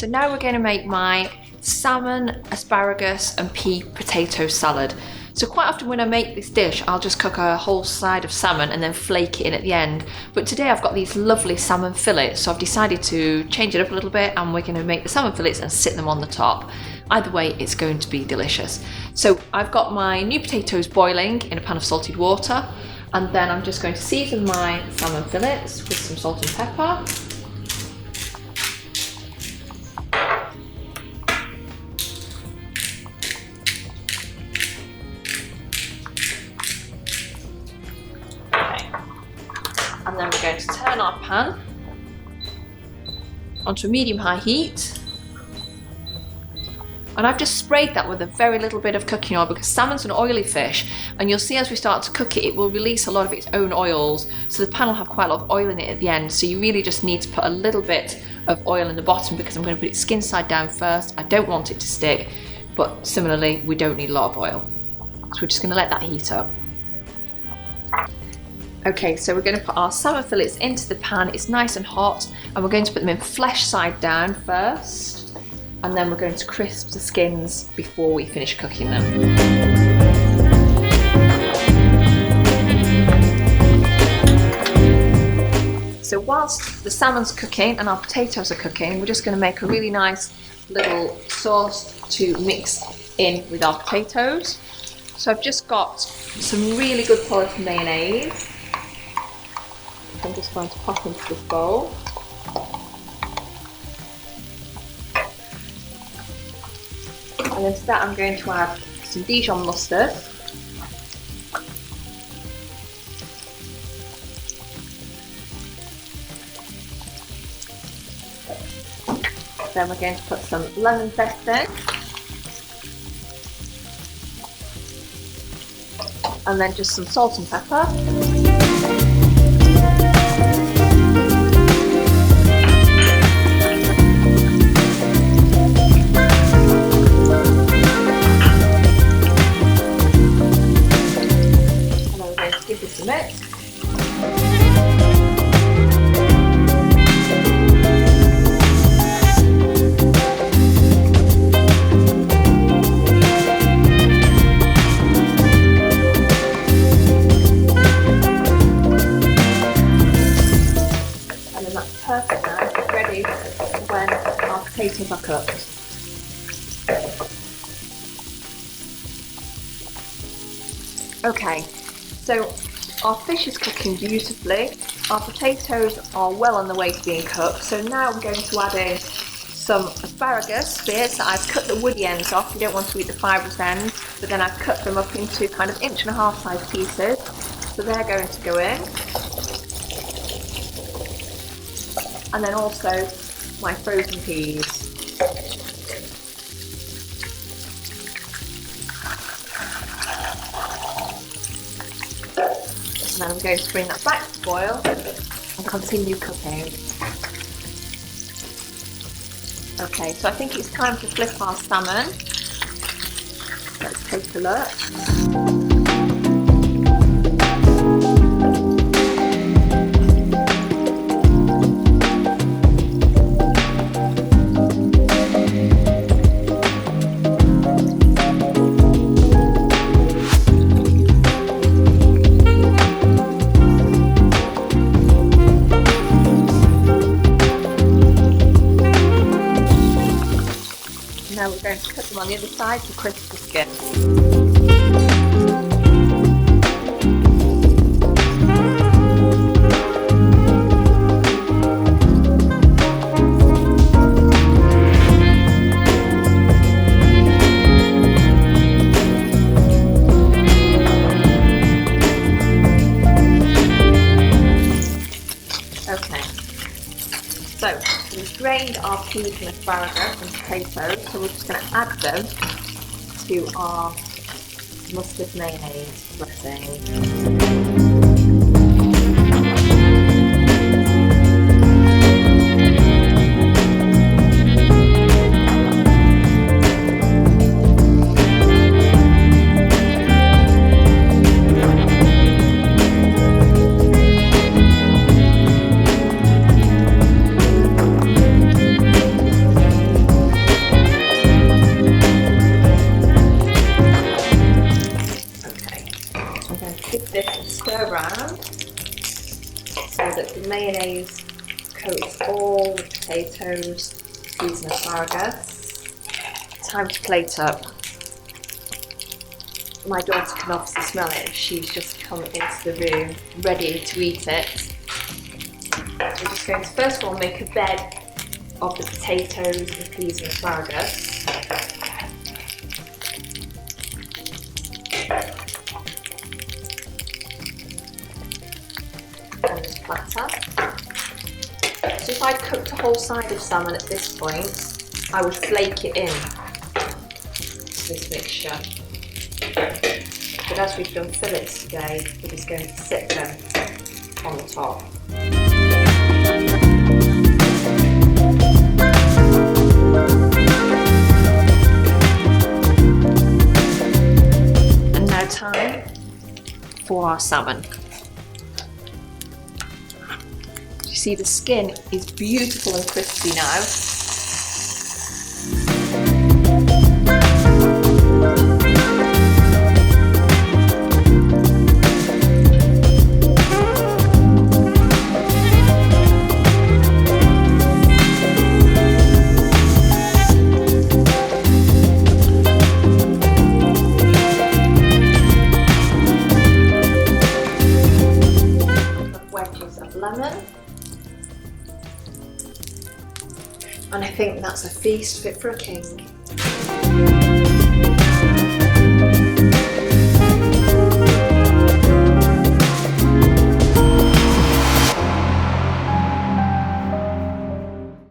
now we're going to make my salmon, asparagus and pea potato salad. So quite often when I make this dish, I'll just cook a whole side of salmon and then flake it in at the end. But today I've got these lovely salmon fillets, so I've decided to change it up a little bit and we're going to make the salmon fillets and sit them on the top. Either way, it's going to be delicious. So I've got my new potatoes boiling in a pan of salted water, and then I'm just going to season my salmon fillets with some salt and pepper. And then we're going to turn our pan onto a medium-high heat. And I've just sprayed that with a very little bit of cooking oil because salmon's an oily fish, and you'll see as we start to cook it, it will release a lot of its own oils. So the pan will have quite a lot of oil in it at the end. So you really just need to put a little bit of oil in the bottom because I'm going to put it skin side down first. I don't want it to stick, but similarly, we don't need a lot of oil. So we're just going to let that heat up. Okay, so we're going to put our salmon fillets into the pan. It's nice and hot, and we're going to put them in flesh side down first, and then we're going to crisp the skins before we finish cooking them. So whilst the salmon's cooking and our potatoes are cooking, we're just going to make a really nice little sauce to mix in with our potatoes. So I've just got some really good quality mayonnaise. I'm just going to pop into this bowl. And then to that I'm going to add some Dijon mustard. Then we're going to put some lemon zest in. And then just some salt and pepper. Give this a mix. And then that's perfect now. It's ready when our potatoes are cooked. Okay. So our fish is cooking beautifully, our potatoes are well on the way to being cooked, so now I'm going to add in some asparagus bits. I've cut the woody ends off, you don't want to eat the fibrous ends, but then I've cut them up into kind of 1.5 inch size pieces, so they're going to go in. And then also my frozen peas. And then I'm going to bring that back to boil and continue cooking. Okay, so I think it's time to flip our salmon. Let's take a look. Now we're going to cut them on the other side to crisp the skin. Okay, so we've drained our peas and asparagus and potatoes, so we're just going to add them to our mustard mayonnaise dressing. so that the mayonnaise coats all the potatoes, peas and asparagus. Time to plate up. My daughter can obviously smell it. She's just come into the room ready to eat it. We're just going to first of all make a bed of the potatoes and peas and asparagus. On this platter. So if I'd cooked a whole side of salmon at this point, I would flake it in to this mixture. But as we've done fillets today, we're just going to sit them on the top. And now time for our salmon. You see the skin is beautiful and crispy now. Wedges of lemon. And I think that's a feast fit for a king.